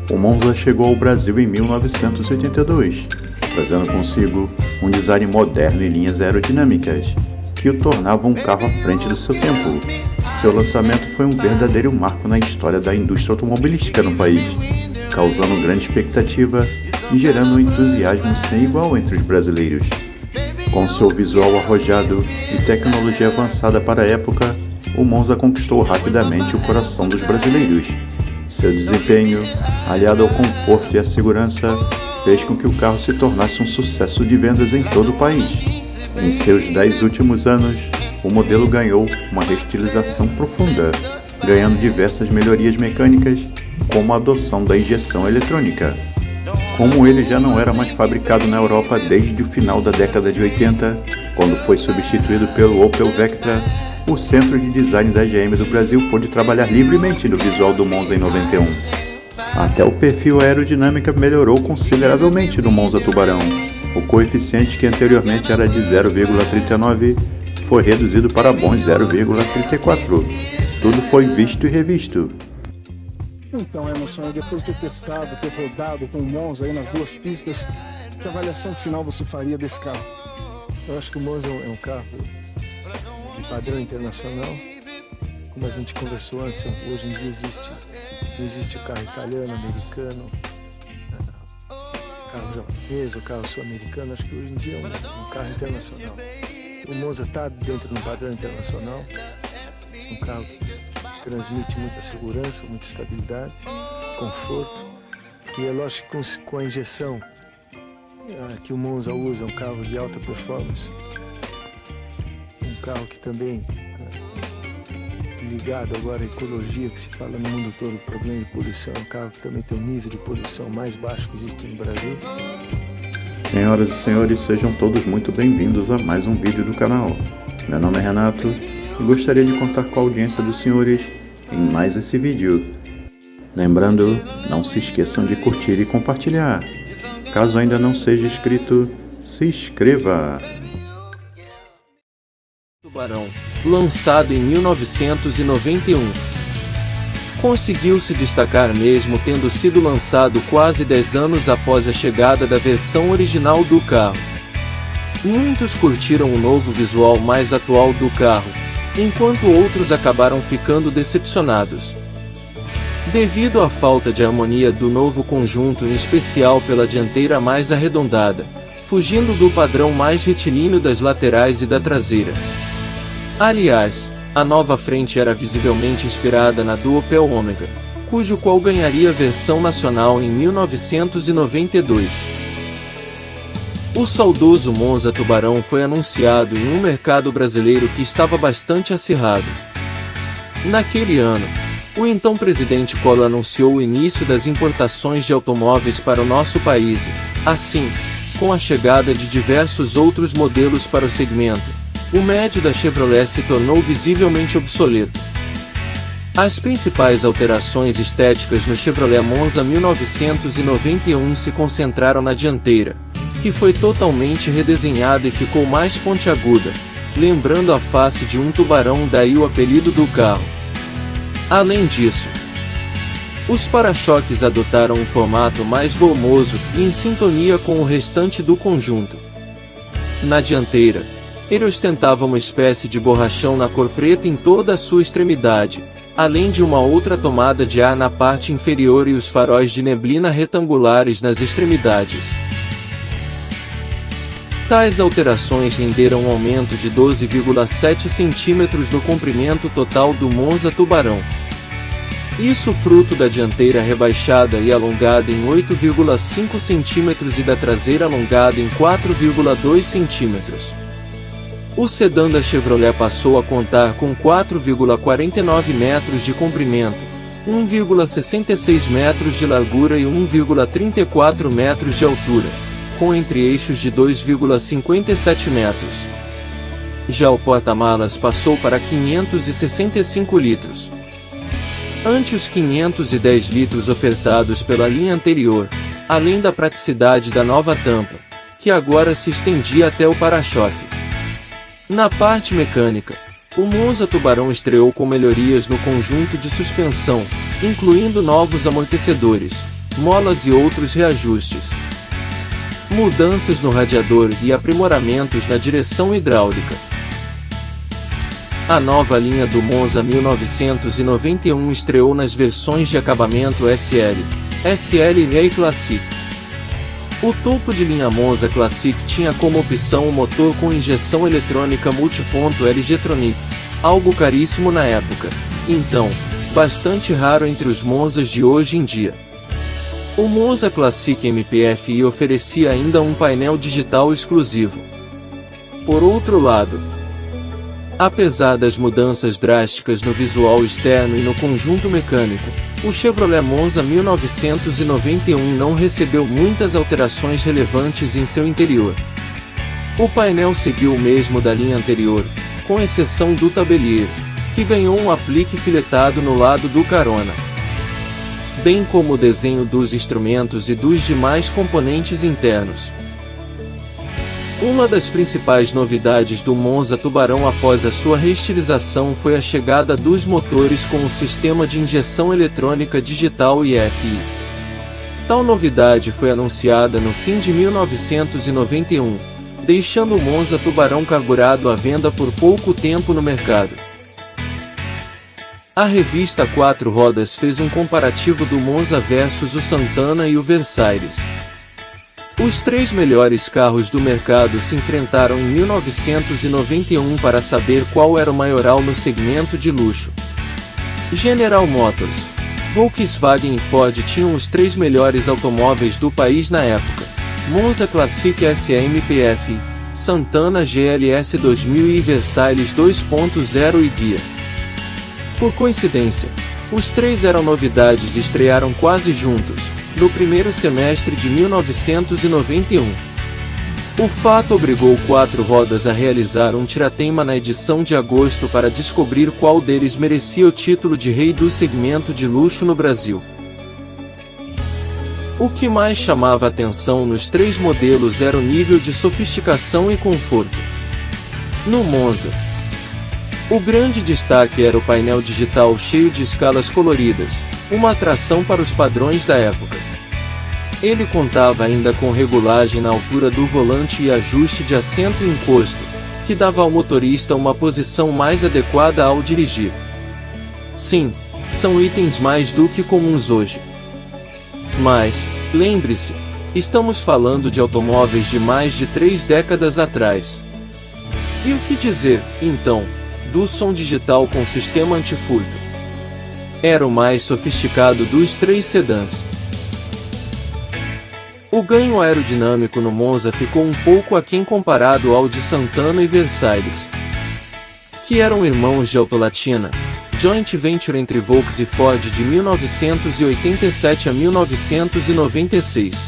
O Monza chegou ao Brasil em 1982, trazendo consigo um design moderno e linhas aerodinâmicas, que o tornavam um carro à frente do seu tempo. Seu lançamento foi um verdadeiro marco na história da indústria automobilística no país, causando grande expectativa e gerando um entusiasmo sem igual entre os brasileiros. Com seu visual arrojado e tecnologia avançada para a época, o Monza conquistou rapidamente o coração dos brasileiros. Seu desempenho, aliado ao conforto e à segurança, fez com que o carro se tornasse um sucesso de vendas em todo o país. Em seus 10 últimos anos, o modelo ganhou uma restilização profunda, ganhando diversas melhorias mecânicas, como a adoção da injeção eletrônica. Como ele já não era mais fabricado na Europa desde o final da década de 80, quando foi substituído pelo Opel Vectra, o Centro de Design da GM do Brasil pôde trabalhar livremente no visual do Monza em 91. Até o perfil aerodinâmico melhorou consideravelmente no Monza Tubarão. O coeficiente, que anteriormente era de 0,39, foi reduzido para bons 0,34. Tudo foi visto e revisto. Então, Emerson, depois de ter testado, ter rodado com o Monza aí nas duas pistas, que avaliação final você faria desse carro? Eu acho que o Monza é um carro de padrão internacional. Como a gente conversou antes, hoje em dia não existe o carro italiano, americano, carro japonês, o carro sul-americano. Acho que hoje em dia é um carro internacional. O Monza está dentro de um padrão internacional, um carro que transmite muita segurança, muita estabilidade, conforto. E é lógico que com a injeção que o Monza usa, é um carro de alta performance, um carro que também, ligado agora à ecologia, que se fala no mundo todo, o problema de poluição, é um carro que também tem um nível de poluição mais baixo que existe no Brasil. Senhoras e senhores, sejam todos muito bem-vindos a mais um vídeo do canal. Meu nome é Renato e gostaria de contar com a audiência dos senhores em mais esse vídeo. Lembrando, não se esqueçam de curtir e compartilhar. Caso ainda não seja inscrito, se inscreva! Tubarão, lançado em 1991. Conseguiu se destacar mesmo tendo sido lançado quase 10 anos após a chegada da versão original do carro. Muitos curtiram o novo visual mais atual do carro, enquanto outros acabaram ficando decepcionados. Devido à falta de harmonia do novo conjunto, em especial pela dianteira mais arredondada, fugindo do padrão mais retilíneo das laterais e da traseira. Aliás, a nova frente era visivelmente inspirada na do Opel Omega, cujo qual ganharia versão nacional em 1992. O saudoso Monza Tubarão foi anunciado em um mercado brasileiro que estava bastante acirrado. Naquele ano, o então presidente Collor anunciou o início das importações de automóveis para o nosso país e, assim, com a chegada de diversos outros modelos para o segmento, o médio da Chevrolet se tornou visivelmente obsoleto. As principais alterações estéticas no Chevrolet Monza 1991 se concentraram na dianteira, que foi totalmente redesenhada e ficou mais pontiaguda, lembrando a face de um tubarão, daí o apelido do carro. Além disso, os para-choques adotaram um formato mais volumoso e em sintonia com o restante do conjunto. Na dianteira, ele ostentava uma espécie de borrachão na cor preta em toda a sua extremidade, além de uma outra tomada de ar na parte inferior e os faróis de neblina retangulares nas extremidades. Tais alterações renderam um aumento de 12,7 centímetros no comprimento total do Monza Tubarão. Isso fruto da dianteira rebaixada e alongada em 8,5 centímetros e da traseira alongada em 4,2 centímetros. O sedã da Chevrolet passou a contar com 4,49 metros de comprimento, 1,66 metros de largura e 1,34 metros de altura, com entre-eixos de 2,57 metros. Já o porta-malas passou para 565 litros. Ante os 510 litros ofertados pela linha anterior, além da praticidade da nova tampa, que agora se estendia até o para-choque. Na parte mecânica, o Monza Tubarão estreou com melhorias no conjunto de suspensão, incluindo novos amortecedores, molas e outros reajustes. Mudanças no radiador e aprimoramentos na direção hidráulica. A nova linha do Monza 1991 estreou nas versões de acabamento SL, SL e Classic. O topo de linha Monza Classic tinha como opção o motor com injeção eletrônica multiponto LG-Tronic, algo caríssimo na época, então, bastante raro entre os Monzas de hoje em dia. O Monza Classic MPFi oferecia ainda um painel digital exclusivo. Por outro lado, apesar das mudanças drásticas no visual externo e no conjunto mecânico, o Chevrolet Monza 1991 não recebeu muitas alterações relevantes em seu interior. O painel seguiu o mesmo da linha anterior, com exceção do tabelier, que ganhou um aplique filetado no lado do carona, bem como o desenho dos instrumentos e dos demais componentes internos. Uma das principais novidades do Monza Tubarão após a sua reestilização foi a chegada dos motores com o sistema de injeção eletrônica digital IFI. Tal novidade foi anunciada no fim de 1991, deixando o Monza Tubarão carburado à venda por pouco tempo no mercado. A revista Quatro Rodas fez um comparativo do Monza versus o Santana e o Versailles. Os três melhores carros do mercado se enfrentaram em 1991 para saber qual era o maioral no segmento de luxo. General Motors, Volkswagen e Ford tinham os três melhores automóveis do país na época: Monza Classic SMPF, Santana GLS 2000 e Versailles 2.0 e Ghia. Por coincidência, os três eram novidades e estrearam quase juntos, no primeiro semestre de 1991. O fato obrigou Quatro Rodas a realizar um tiratema na edição de agosto para descobrir qual deles merecia o título de rei do segmento de luxo no Brasil. O que mais chamava atenção nos três modelos era o nível de sofisticação e conforto. No Monza, o grande destaque era o painel digital cheio de escalas coloridas, uma atração para os padrões da época. Ele contava ainda com regulagem na altura do volante e ajuste de assento e encosto, que dava ao motorista uma posição mais adequada ao dirigir. Sim, são itens mais do que comuns hoje. Mas, lembre-se, estamos falando de automóveis de mais de 3 décadas atrás. E o que dizer, então, do som digital com sistema antifurto? Era o mais sofisticado dos três sedãs. O ganho aerodinâmico no Monza ficou um pouco aquém comparado ao de Santana e Versailles, que eram irmãos de Autolatina, joint venture entre Volks e Ford de 1987 a 1996.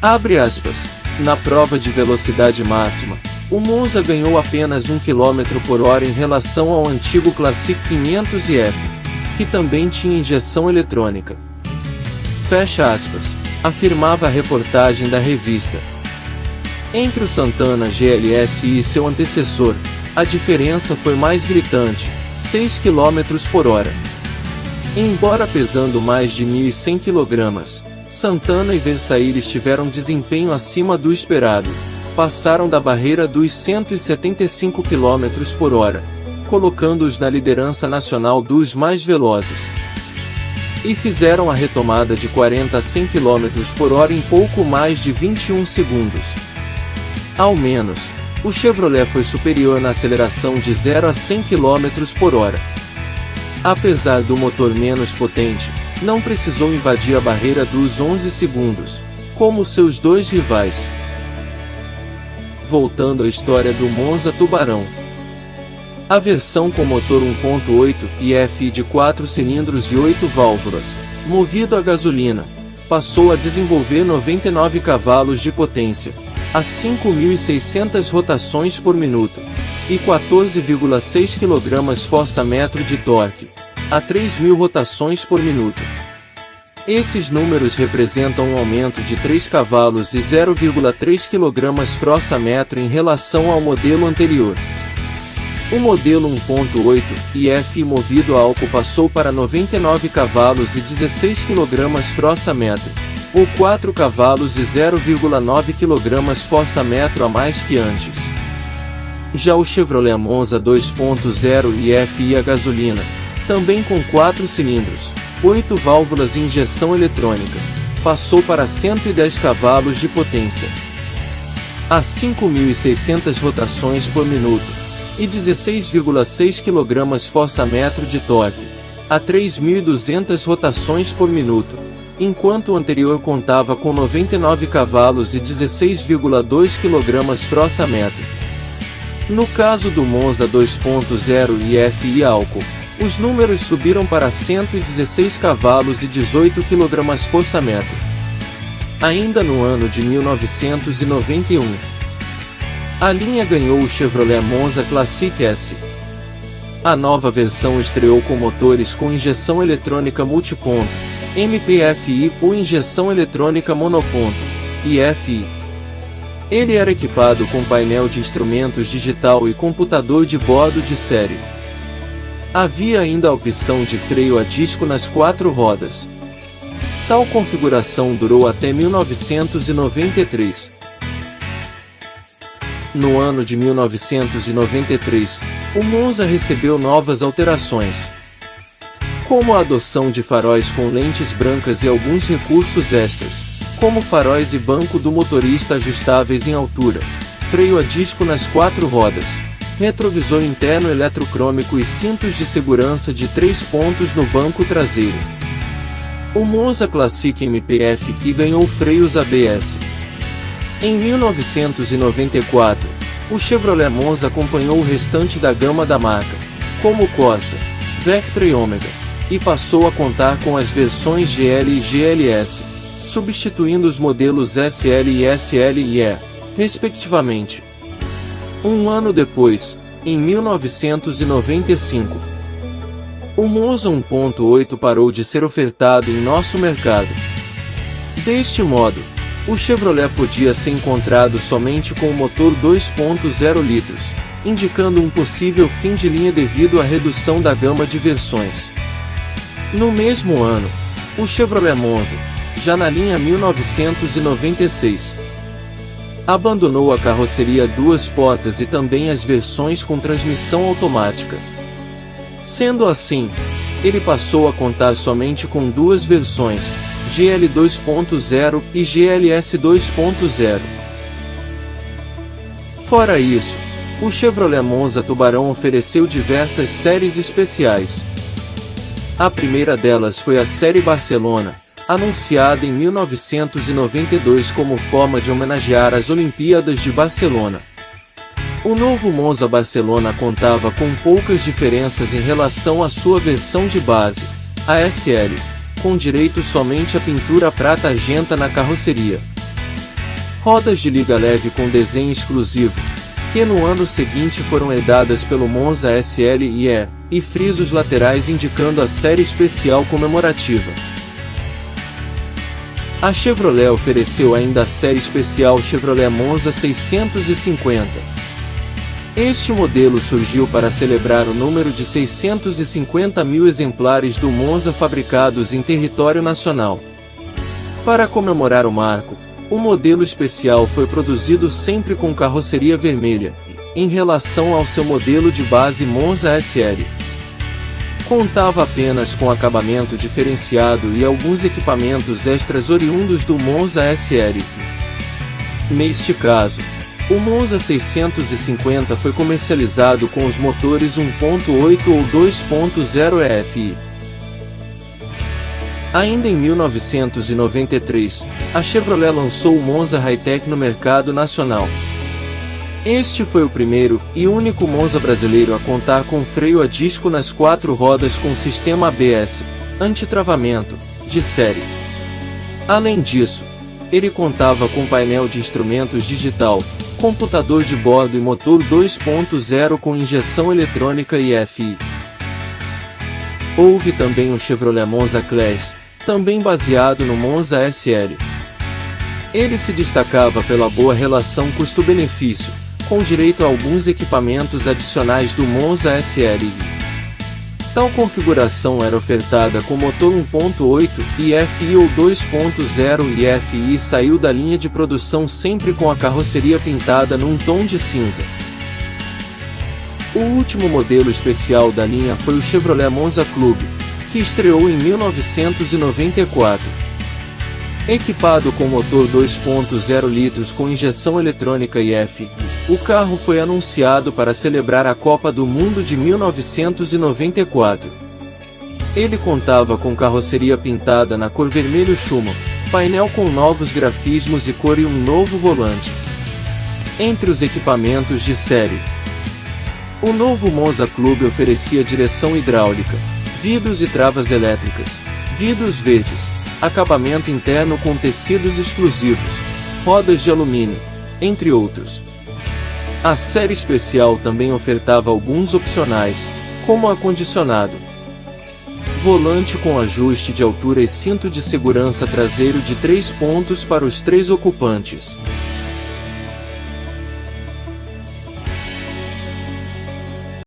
Abre aspas. Na prova de velocidade máxima, o Monza ganhou apenas 1 km/h em relação ao antigo Classic 500F, que também tinha injeção eletrônica. Fecha aspas, afirmava a reportagem da revista. Entre o Santana GLS e seu antecessor, a diferença foi mais gritante, 6 km/h. Embora pesando mais de 1.100 kg, Santana e Versailles tiveram desempenho acima do esperado, passaram da barreira dos 175 km/h, colocando-os na liderança nacional dos mais velozes. E fizeram a retomada de 40 a 100 km/h em pouco mais de 21 segundos. Ao menos, o Chevrolet foi superior na aceleração de 0 a 100 km/h. Apesar do motor menos potente, não precisou invadir a barreira dos 11 segundos, como seus dois rivais. Voltando à história do Monza Tubarão. A versão com motor 1.8 IFI de 4 cilindros e 8 válvulas, movido a gasolina, passou a desenvolver 99 cavalos de potência, a 5.600 rotações por minuto, e 14,6 kgfm de torque, a 3.000 rotações por minuto. Esses números representam um aumento de 3 cavalos e 0,3 kgfm em relação ao modelo anterior. O modelo 1.8 IF movido a álcool passou para 99 cavalos e 16 kgfm, ou 4 cavalos e 0,9 kgfm a mais que antes. Já o Chevrolet Monza 2.0 IF a gasolina, também com 4 cilindros, 8 válvulas e injeção eletrônica, passou para 110 cavalos de potência, a 5.600 rotações por minuto, e 16,6 kgfm de torque, a 3.200 rotações por minuto, enquanto o anterior contava com 99 cavalos e 16,2 kgfm. No caso do Monza 2.0 IF álcool, os números subiram para 116 cavalos e 18 kgfm. Ainda no ano de 1991, a linha ganhou o Chevrolet Monza Classic S. A nova versão estreou com motores com injeção eletrônica multiponto, MPFI, ou injeção eletrônica monoponto, IFI. Ele era equipado com painel de instrumentos digital e computador de bordo de série. Havia ainda a opção de freio a disco nas 4 rodas. Tal configuração durou até 1993. No ano de 1993, o Monza recebeu novas alterações, como a adoção de faróis com lentes brancas e alguns recursos extras, como faróis e banco do motorista ajustáveis em altura, freio a disco nas 4 rodas, retrovisor interno eletrocrômico e cintos de segurança de 3 pontos no banco traseiro. O Monza Classic MPF ganhou freios ABS. Em 1994, o Chevrolet Monza acompanhou o restante da gama da marca, como o Corsa, Vectra e Omega, e passou a contar com as versões GL e GLS, substituindo os modelos SL e SLE, respectivamente. Um ano depois, em 1995, o Monza 1.8 parou de ser ofertado em nosso mercado. Deste modo, o Chevrolet podia ser encontrado somente com o motor 2.0 litros, indicando um possível fim de linha devido à redução da gama de versões. No mesmo ano, o Chevrolet Monza, já na linha 1996, abandonou a carroceria 2 portas e também as versões com transmissão automática. Sendo assim, ele passou a contar somente com 2 versões, GL 2.0 e GLS 2.0. Fora isso, o Chevrolet Monza Tubarão ofereceu diversas séries especiais. A primeira delas foi a série Barcelona, anunciada em 1992 como forma de homenagear as Olimpíadas de Barcelona. O novo Monza Barcelona contava com poucas diferenças em relação à sua versão de base, a SL, com direito somente à pintura prata argenta na carroceria. Rodas de liga leve com desenho exclusivo, que no ano seguinte foram herdadas pelo Monza SLE, e frisos laterais indicando a série especial comemorativa. A Chevrolet ofereceu ainda a série especial Chevrolet Monza 650. Este modelo surgiu para celebrar o número de 650 mil exemplares do Monza fabricados em território nacional. Para comemorar o marco, o modelo especial foi produzido sempre com carroceria vermelha, em relação ao seu modelo de base Monza SL. Contava apenas com acabamento diferenciado e alguns equipamentos extras oriundos do Monza SL. Neste caso, o Monza 650 foi comercializado com os motores 1.8 ou 2.0 EFI. Ainda em 1993, a Chevrolet lançou o Monza Hi-Tech no mercado nacional. Este foi o primeiro e único Monza brasileiro a contar com freio a disco nas 4 rodas com sistema ABS, antitravamento, de série. Além disso, ele contava com painel de instrumentos digital, computador de bordo e motor 2.0 com injeção eletrônica e EFI. Houve também o Chevrolet Monza Class, também baseado no Monza SL. Ele se destacava pela boa relação custo-benefício, com direito a alguns equipamentos adicionais do Monza SLI. Tal configuração era ofertada com motor 1.8 e FI ou 2.0 e FI saiu da linha de produção sempre com a carroceria pintada num tom de cinza. O último modelo especial da linha foi o Chevrolet Monza Club, que estreou em 1994. Equipado com motor 2.0 litros com injeção eletrônica e FI, o carro foi anunciado para celebrar a Copa do Mundo de 1994. Ele contava com carroceria pintada na cor vermelho chumbo, painel com novos grafismos e cor e um novo volante. Entre os equipamentos de série, o novo Monza Club oferecia direção hidráulica, vidros e travas elétricas, vidros verdes, acabamento interno com tecidos exclusivos, rodas de alumínio, entre outros. A série especial também ofertava alguns opcionais, como ar-condicionado, volante com ajuste de altura e cinto de segurança traseiro de 3 pontos para os 3 ocupantes.